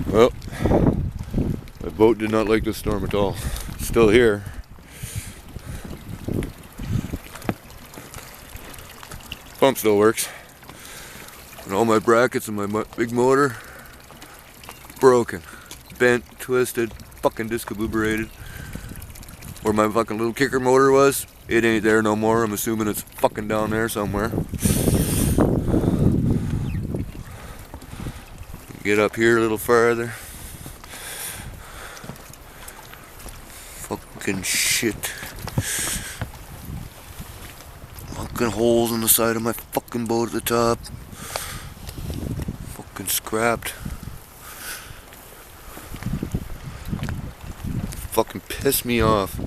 Well, my boat did not like this storm at all. It's still here. Pump still works. And all my brackets and my big motor broken, bent, twisted, fucking discarburated. Where my fucking little kicker motor was, it ain't there no more. I'm assuming it's fucking down there somewhere. Get up here a little farther. Fucking shit. Fucking holes in the side of my fucking boat at the top. Fucking scrapped. Fucking piss me off.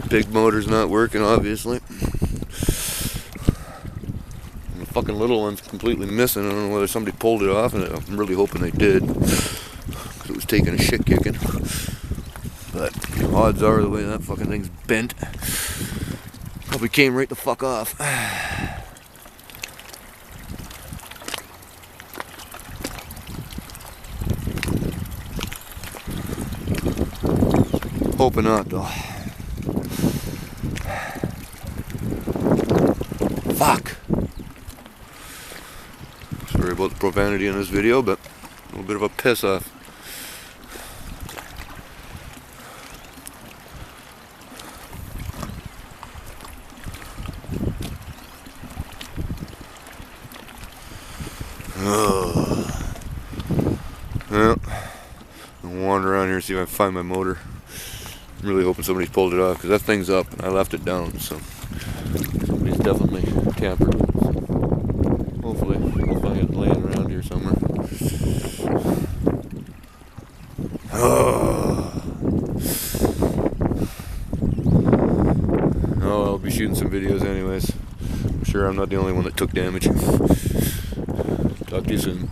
Big motor's not working, obviously. And the fucking little one's completely missing. I don't know whether somebody pulled it off, and I'm really hoping they did, because it was taking a shit kicking. But odds are, the way that fucking thing's bent, probably came right the fuck off. Hoping not, though. Fuck. Sorry about the profanity in this video, but a little bit of a piss off. Well, I'll wander around here and see if I can find my motor. I'm really hoping somebody's pulled it off, because that thing's up and I left it down, so somebody's definitely tampered with it. Hopefully I'll find it laying around here somewhere. Oh, I'll be shooting some videos anyways. I'm sure I'm not the only one that took damage. Talk to you soon.